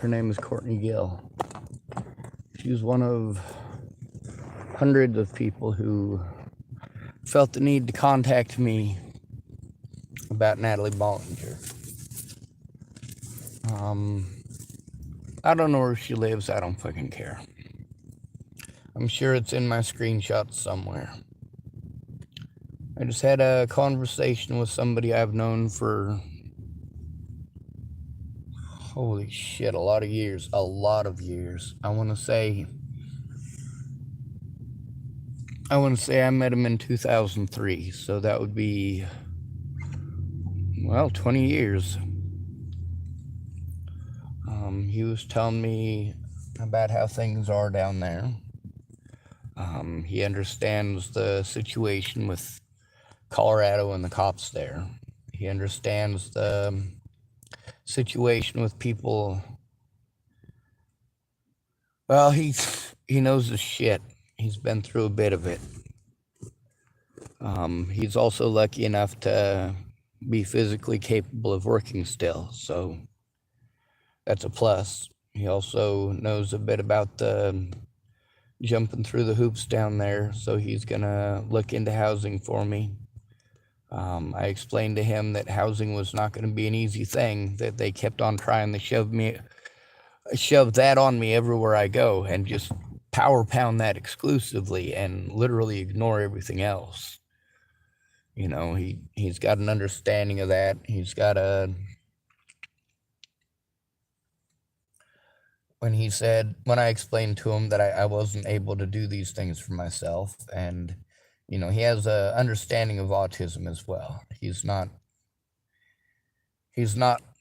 Her name is Courtney Gill. She's one of hundreds of people who felt the need to contact me about Natalie Bollinger. I don't know where she lives. I don't fucking care. I'm sure it's in my screenshots somewhere. I just had a conversation with somebody I've known for, holy shit, a lot of years. I want to say I met him in 2003, so that would be, 20 years. He was telling me about how things are down there. He understands the situation with Colorado and the cops there. He understands the situation with people. Well, he knows his shit. He's been through a bit of it. He's also lucky enough to be physically capable of working still, so that's a plus. He also knows a bit about the jumping through the hoops down there, so he's gonna look into housing for me. I explained to him that housing was not going to be an easy thing, that they kept on trying to shove that on me everywhere I go, and just power pound that exclusively and literally ignore everything else. You know, he's got an understanding of that. He's got when I explained to him that I wasn't able to do these things for myself, and he has a understanding of autism as well. He's not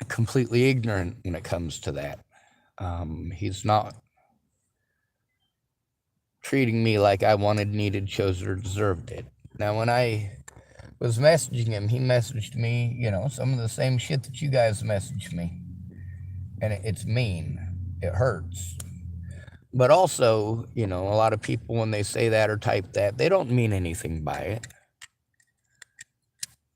completely ignorant when it comes to that. He's not treating me like I wanted, needed, chose, or deserved it. Now, when I was messaging him, he messaged me, some of the same shit that you guys messaged me. And it's mean. It hurts. But also, a lot of people, when they say that or type that, they don't mean anything by it.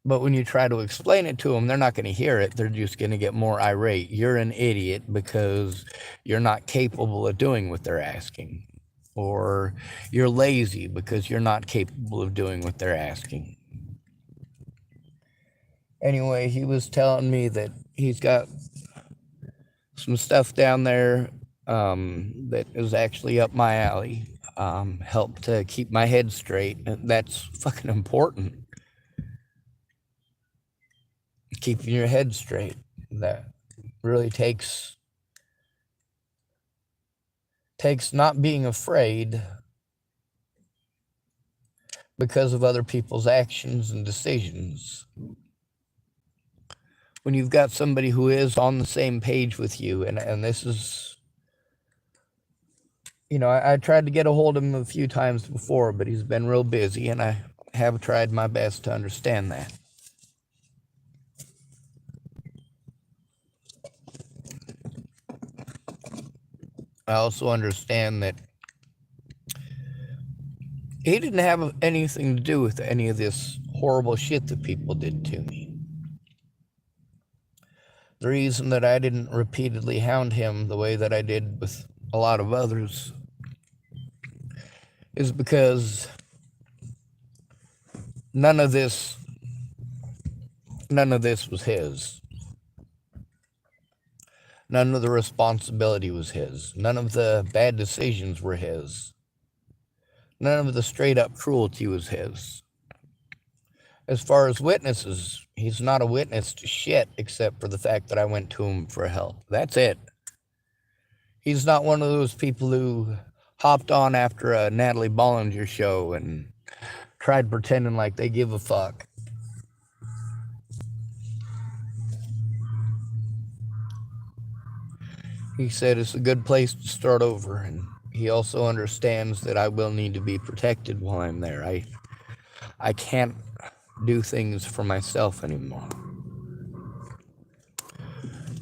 But when you try to explain it to them, they're not going to hear it. They're just going to get more irate. You're an idiot because you're not capable of doing what they're asking. Or you're lazy because you're not capable of doing what they're asking. Anyway, he was telling me that he's got some stuff down there that is actually up my alley. Help to keep my head straight. That's fucking important. Keeping your head straight. That really takes not being afraid because of other people's actions and decisions. When you've got somebody who is on the same page with you, and this is, I tried to get a hold of him a few times before, but he's been real busy, and I have tried my best to understand that. I also understand that he didn't have anything to do with any of this horrible shit that people did to me. The reason that I didn't repeatedly hound him the way that I did with a lot of others is because none of this was his. None of the responsibility was his. None of the bad decisions were his. None of the straight up cruelty was his. As far as witnesses, he's not a witness to shit except for the fact that I went to him for help. That's it. He's not one of those people who hopped on after a Natalie Bollinger show and tried pretending like they give a fuck. He said it's a good place to start over, and he also understands that I will need to be protected while I'm there. I can't do things for myself anymore.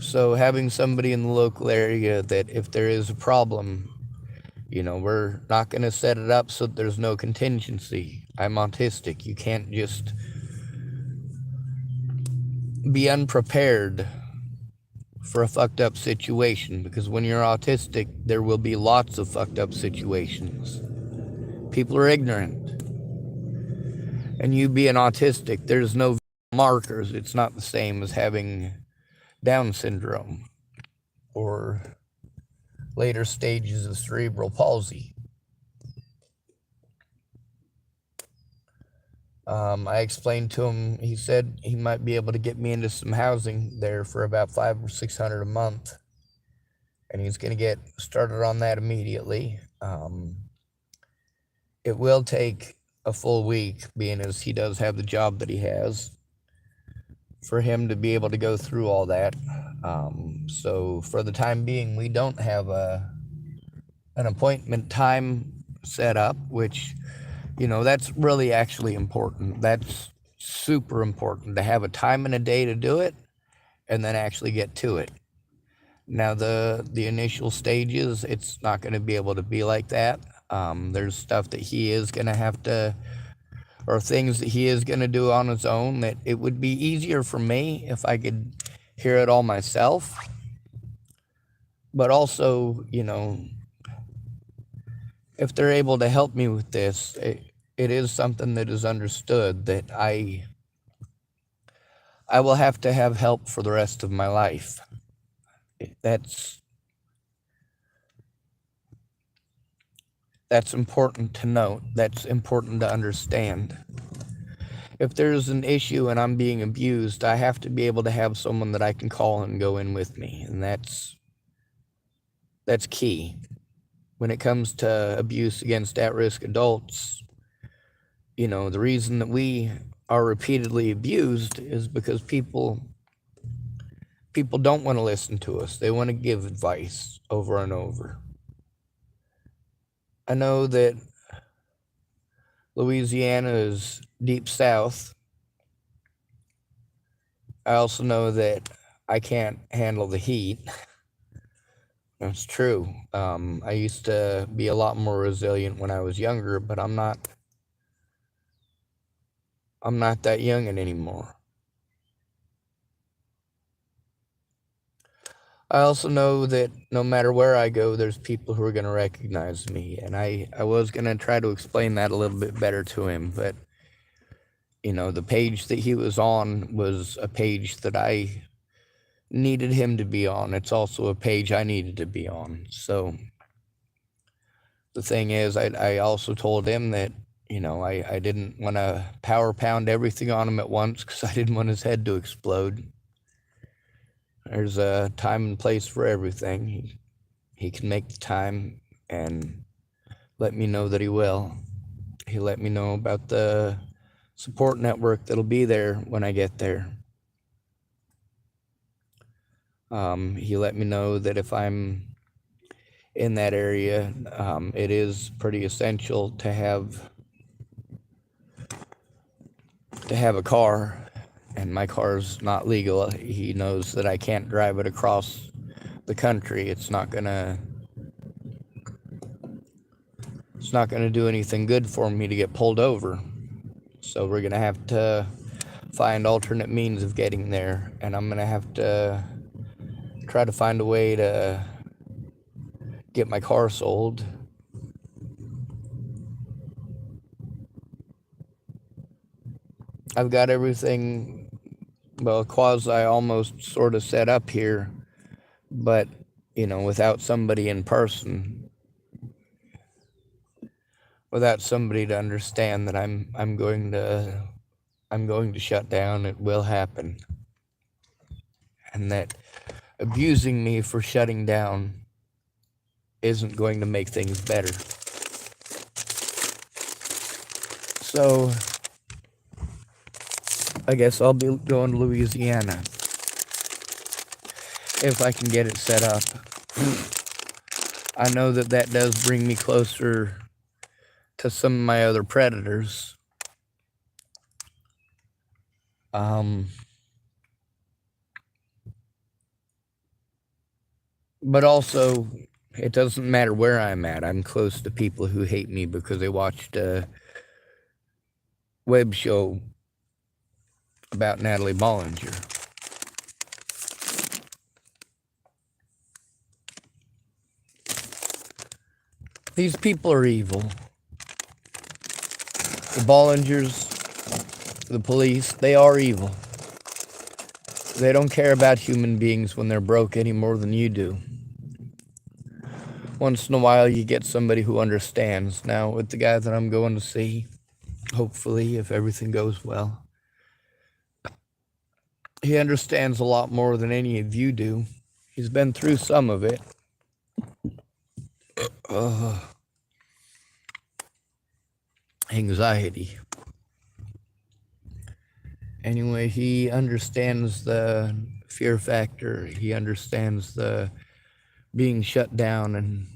So having somebody in the local area that if there is a problem, we're not going to set it up so there's no contingency. I'm autistic. You can't just be unprepared for a fucked up situation, because when you're autistic, there will be lots of fucked up situations. People are ignorant. And you being autistic, there's no markers. It's not the same as having Down syndrome or later stages of cerebral palsy. I explained to him, he said he might be able to get me into some housing there for about $500 or $600 a month. And he's going to get started on that immediately. It will take a full week, being as he does have the job that he has, for him to be able to go through all that. So for the time being, we don't have an appointment time set up, which, that's really actually important. That's super important to have a time and a day to do it and then actually get to it. Now, the initial stages, it's not going to be able to be like that. There's stuff that he is going to have to, or things that he is going to do on his own, that it would be easier for me if I could hear it all myself. But also, if they're able to help me with this, it is something that is understood that I will have to have help for the rest of my life. That's important to note. That's important to understand. If there's an issue and I'm being abused, I have to be able to have someone that I can call and go in with me. And that's key. When it comes to abuse against at-risk adults, the reason that we are repeatedly abused is because people don't want to listen to us. They want to give advice over and over. I know that Louisiana is deep south. I also know that I can't handle the heat. That's true. I used to be a lot more resilient when I was younger, but I'm not that young anymore. I also know that no matter where I go, there's people who are going to recognize me. And I was going to try to explain that a little bit better to him. But, the page that he was on was a page that I needed him to be on. It's also a page I needed to be on. So the thing is, I also told him that, I didn't want to power pound everything on him at once because I didn't want his head to explode. There's a time and place for everything. He can make the time and let me know that he will. He let me know about the support network that'll be there when I get there. He let me know that if I'm in that area, it is pretty essential to have a car, and my car's not legal. He knows that I can't drive it across the country. It's not gonna do anything good for me to get pulled over. So we're gonna have to find alternate means of getting there, and I'm gonna have to try to find a way to get my car sold. I've got everything, well, quasi almost sort of set up here, but without somebody in person, without somebody to understand that I'm going to shut down, it will happen. And that abusing me for shutting down isn't going to make things better. So I guess I'll be going to Louisiana if I can get it set up. I know that does bring me closer to some of my other predators. But also, it doesn't matter where I'm at. I'm close to people who hate me because they watched a web show about Natalie Bollinger. These people are evil. The Bollingers, the police, they are evil. They don't care about human beings when they're broke any more than you do. Once in a while, you get somebody who understands. Now, with the guy that I'm going to see, hopefully, if everything goes well, he understands a lot more than any of you do. He's been through some of it. Anxiety. Anyway, he understands the fear factor. He understands the being shut down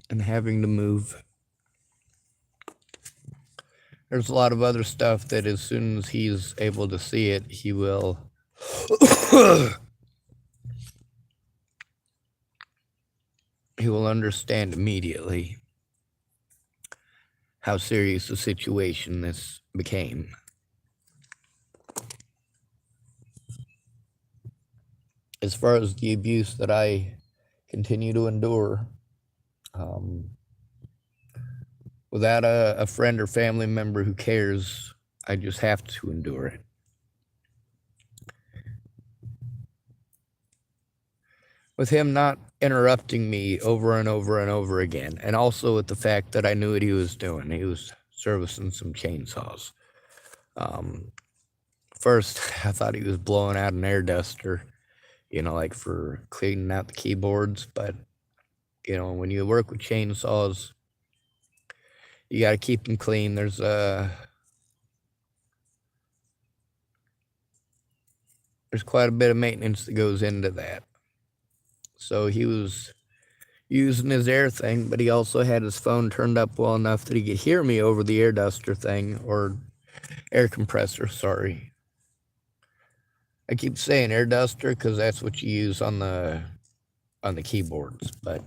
and having to move. There's a lot of other stuff that as soon as he's able to see it, he will he will understand immediately how serious a situation this became. As far as the abuse that I continue to endure, without a friend or family member who cares, I just have to endure it. With him not interrupting me over and over and over again, and also with the fact that I knew what he was doing. He was servicing some chainsaws. First, I thought he was blowing out an air duster, like for cleaning out the keyboards. But, when you work with chainsaws, you got to keep them clean. There's quite a bit of maintenance that goes into that. So he was using his air thing, but he also had his phone turned up well enough that he could hear me over the air duster thing, or air compressor, sorry. I keep saying air duster because that's what you use on the keyboards, but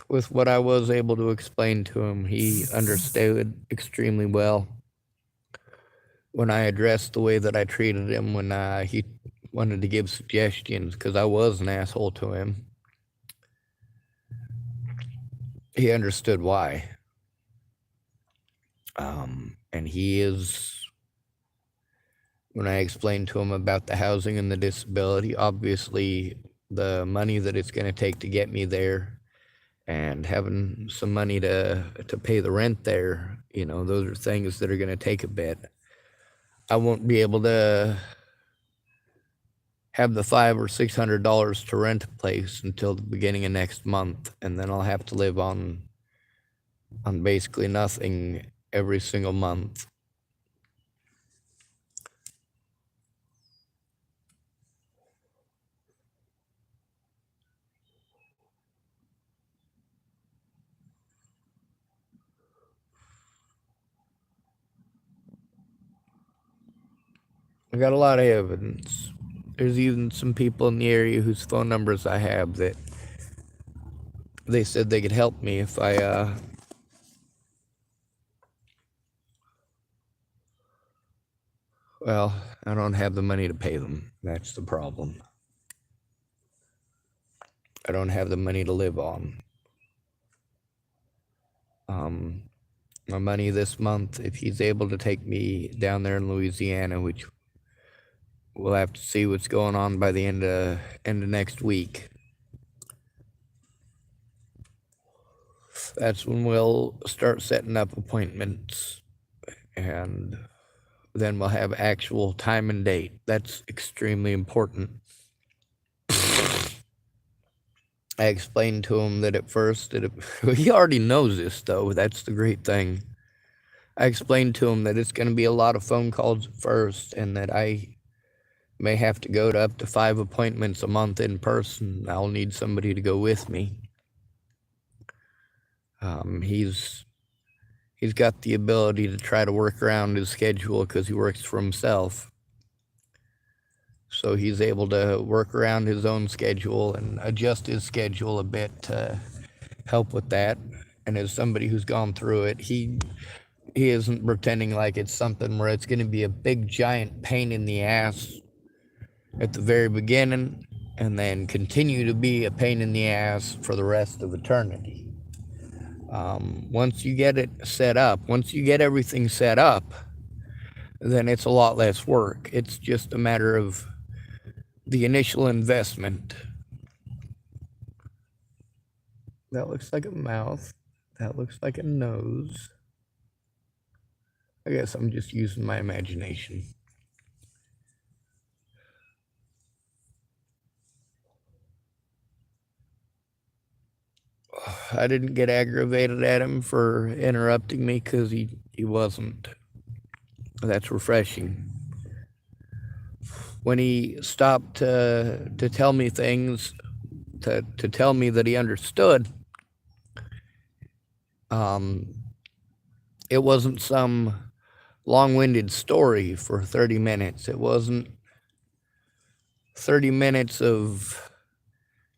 with what I was able to explain to him, he understood extremely well. When I addressed the way that I treated him, when he wanted to give suggestions, because I was an asshole to him, he understood why. And he is, when I explained to him about the housing and the disability, obviously the money that it's going to take to get me there, and having some money to pay the rent there, those are things that are going to take a bit. I won't be able to have the $500 or $600 to rent a place until the beginning of next month, and then I'll have to live on basically nothing every single month. I got a lot of evidence. There's even some people in the area whose phone numbers I have that they said they could help me if I well, I don't have the money to pay them. That's the problem. I don't have the money to live on. My money this month, if he's able to take me down there in Louisiana, which we'll have to see what's going on by the end of next week. That's when we'll start setting up appointments, and then we'll have actual time and date. That's extremely important. I explained to him that at first, he already knows this though, that's the great thing. I explained to him that it's going to be a lot of phone calls at first, and that I may have to go to up to 5 appointments a month in person. I'll need somebody to go with me. He's got the ability to try to work around his schedule because he works for himself. So he's able to work around his own schedule and adjust his schedule a bit to help with that. And as somebody who's gone through it, he isn't pretending like it's something where it's going to be a big giant pain in the ass at the very beginning and then continue to be a pain in the ass for the rest of eternity. Once you get it set up, once you get everything set up, then it's a lot less work. It's just a matter of the initial investment. That looks like a mouth. That looks like a nose. I guess I'm just using my imagination. I didn't get aggravated at him for interrupting me because he wasn't. That's refreshing. When he stopped to tell me things, to tell me that he understood, it wasn't some long-winded story for 30 minutes. It wasn't 30 minutes of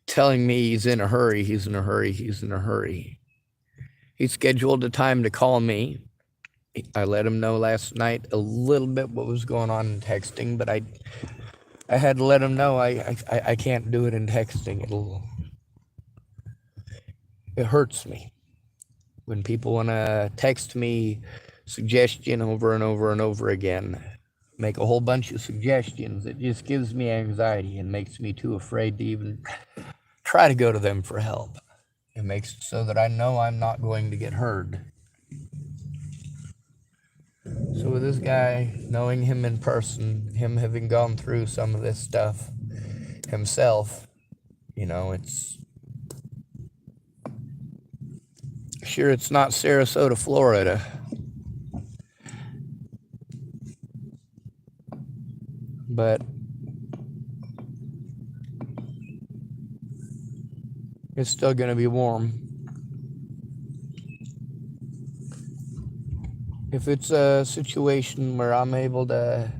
telling me he's in a hurry, he's in a hurry, he's in a hurry. He scheduled a time to call me. I let him know last night a little bit what was going on in texting, but I had to let him know I can't do it in texting. It hurts me when people want to text me suggestion over and over and over again, make a whole bunch of suggestions. It just gives me anxiety and makes me too afraid to even try to go to them for help. It makes it so that I know I'm not going to get heard. So with this guy, knowing him in person, him having gone through some of this stuff himself, it's sure it's not Sarasota, Florida, but it's still going to be warm. If it's a situation where I'm able to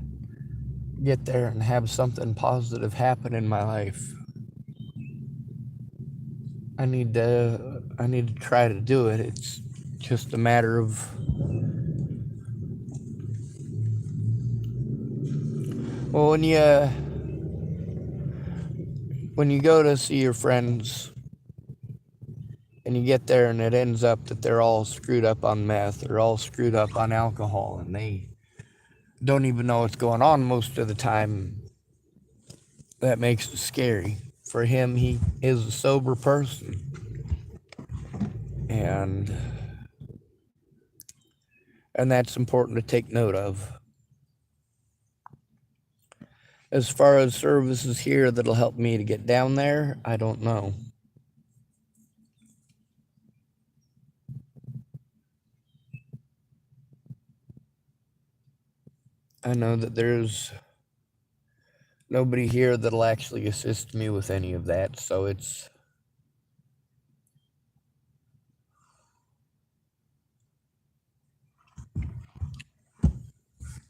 get there and have something positive happen in my life, I need to try to do it. It's just a matter of when you go to see your friends and you get there and it ends up that they're all screwed up on meth, they're all screwed up on alcohol, and they don't even know what's going on most of the time, that makes it scary. For him, he is a sober person. And that's important to take note of. As far as services here that'll help me to get down there, I don't know. I know that there's nobody here that'll actually assist me with any of that, so it's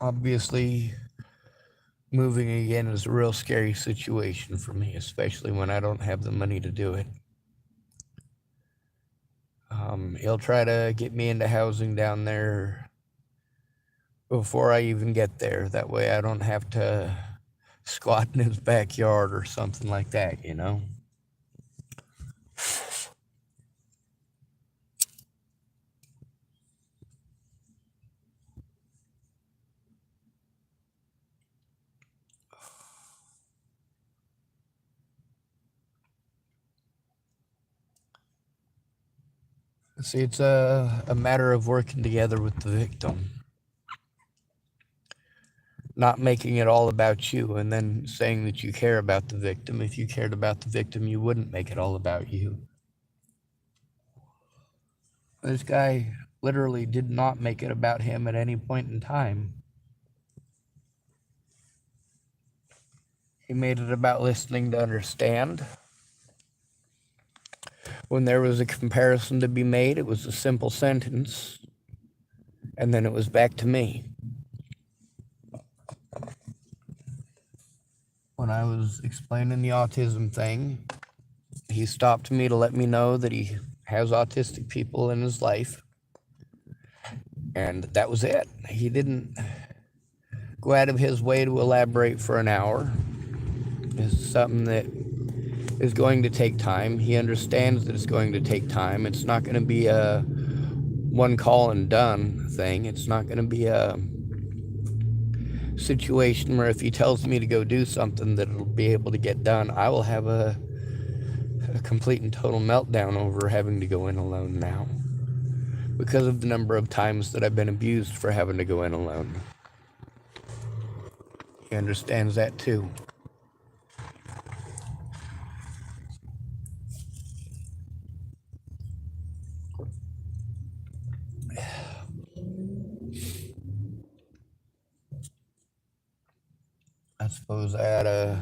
obviously moving again is a real scary situation for me, especially when I don't have the money to do it. He'll try to get me into housing down there before I even get there. That way I don't have to squat in his backyard or something like that, See, it's a matter of working together with the victim. Not making it all about you and then saying that you care about the victim. If you cared about the victim, you wouldn't make it all about you. This guy literally did not make it about him at any point in time. He made it about listening to understand. When there was a comparison to be made, it was a simple sentence, and then it was back to me. When I was explaining the autism thing, he stopped me to let me know that he has autistic people in his life. And that was it. He didn't go out of his way to elaborate for an hour. It's something that is going to take time. He understands that it's going to take time. It's not going to be a one call and done thing. It's not going to be a situation where if he tells me to go do something that it'll be able to get done, I will have a complete and total meltdown over having to go in alone now because of the number of times that I've been abused for having to go in alone. He understands that too. I suppose I ought to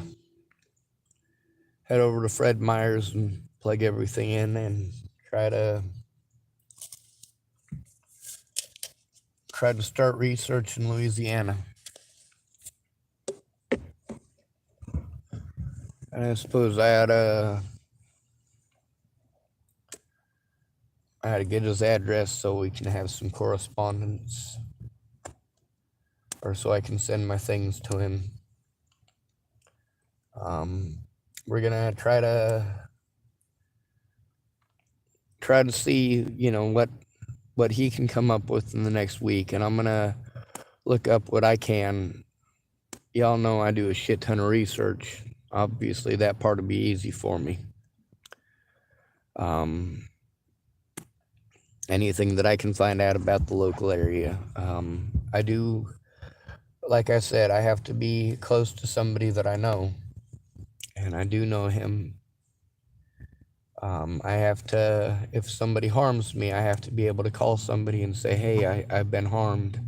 head over to Fred Meyer's and plug everything in and try to start research in Louisiana. And I suppose I ought to get his address so we can have some correspondence, or so I can send my things to him. We're gonna try to see, what he can come up with in the next week, and I'm gonna look up what I can. Y'all know I do a shit ton of research. Obviously, that part will be easy for me. Anything that I can find out about the local area. I do, like I said, I have to be close to somebody that I know, and I do know him. I have to, if somebody harms me, I have to be able to call somebody and say, hey, I've been harmed,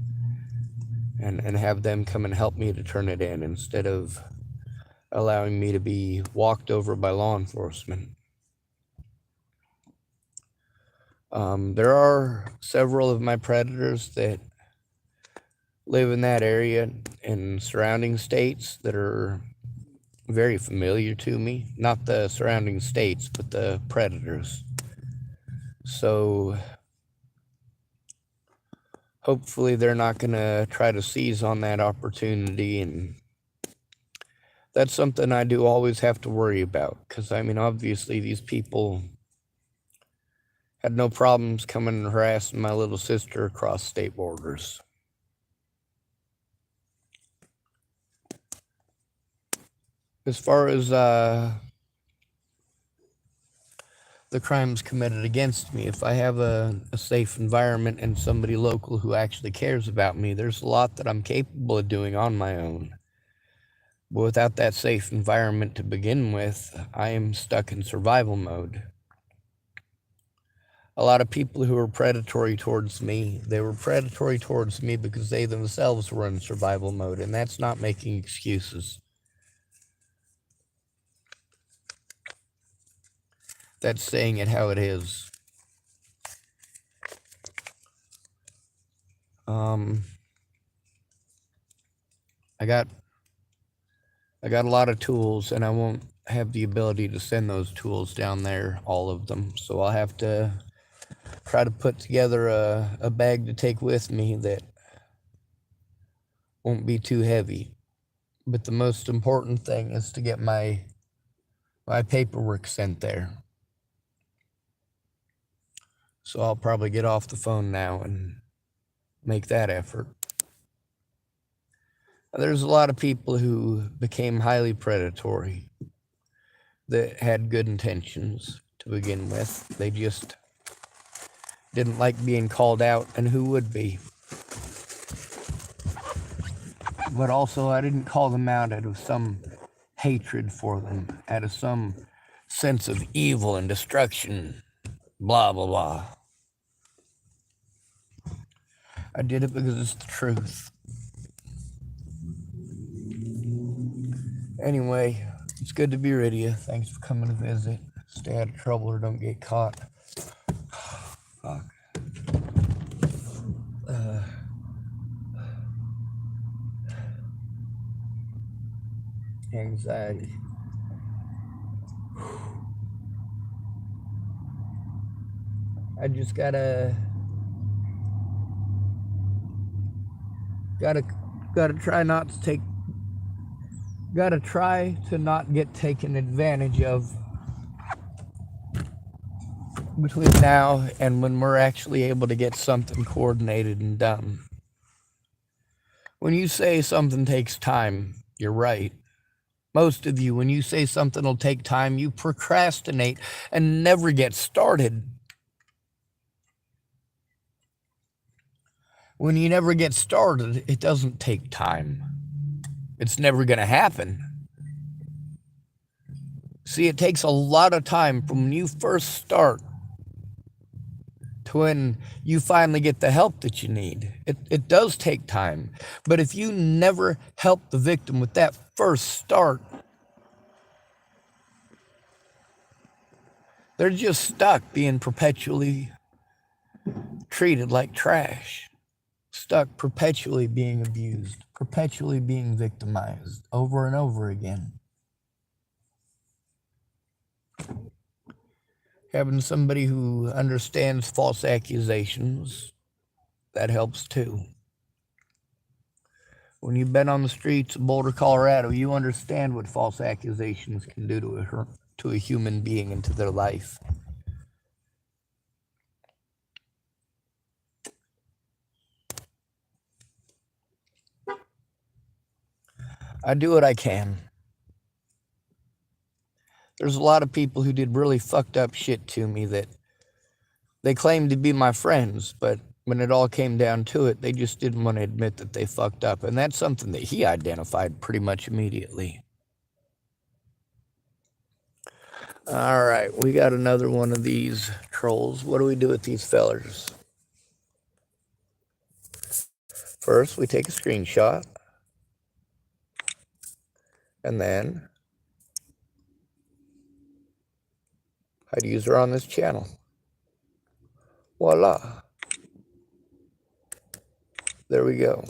and have them come and help me to turn it in instead of allowing me to be walked over by law enforcement. There are several of my predators that live in that area and surrounding states that are very familiar to me. Not the surrounding states, but the predators. So hopefully they're not going to try to seize on that opportunity, and that's something I do always have to worry about, because obviously these people had no problems coming and harassing my little sister across state borders. As far as the crimes committed against me, if I have a safe environment and somebody local who actually cares about me, there's a lot that I'm capable of doing on my own. But without that safe environment to begin with, I am stuck in survival mode. A lot of people who were predatory towards me, they were predatory towards me because they themselves were in survival mode, and that's not making excuses. That's saying it how it is. I got a lot of tools, and I won't have the ability to send those tools down there, all of them. So I'll have to try to put together a bag to take with me that won't be too heavy. But the most important thing is to get my paperwork sent there. So I'll probably get off the phone now and make that effort. There's a lot of people who became highly predatory that had good intentions to begin with. They just didn't like being called out, and who would be? But also, I didn't call them out out of some hatred for them, out of some sense of evil and destruction, blah, blah, blah. I did it because it's the truth. Anyway, it's good to be rid of you. Thanks for coming to visit. Stay out of trouble or don't get caught. Fuck. Anxiety. I just gotta Gotta gotta try not to take gotta try to not get taken advantage of between now and when we're actually able to get something coordinated and done. When you say something takes time, you're right. Most of you, when you say something will take time, you procrastinate and never get started. When you never get started, it doesn't take time. It's never going to happen. See, it takes a lot of time from when you first start to when you finally get the help that you need. It does take time. But if you never help the victim with that first start, they're just stuck being perpetually treated like trash, stuck perpetually being abused, perpetually being victimized over and over again. Having somebody who understands false accusations, that helps too. When you've been on the streets of Boulder, Colorado, you understand what false accusations can do to a human being and to their life. I do what I can. There's a lot of people who did really fucked up shit to me that they claimed to be my friends, but when it all came down to it, they just didn't want to admit that they fucked up. And that's something that he identified pretty much immediately. All right, we got another one of these trolls. What do we do with these fellers? First, we take a screenshot. And then hide user on this channel. Voila. There we go.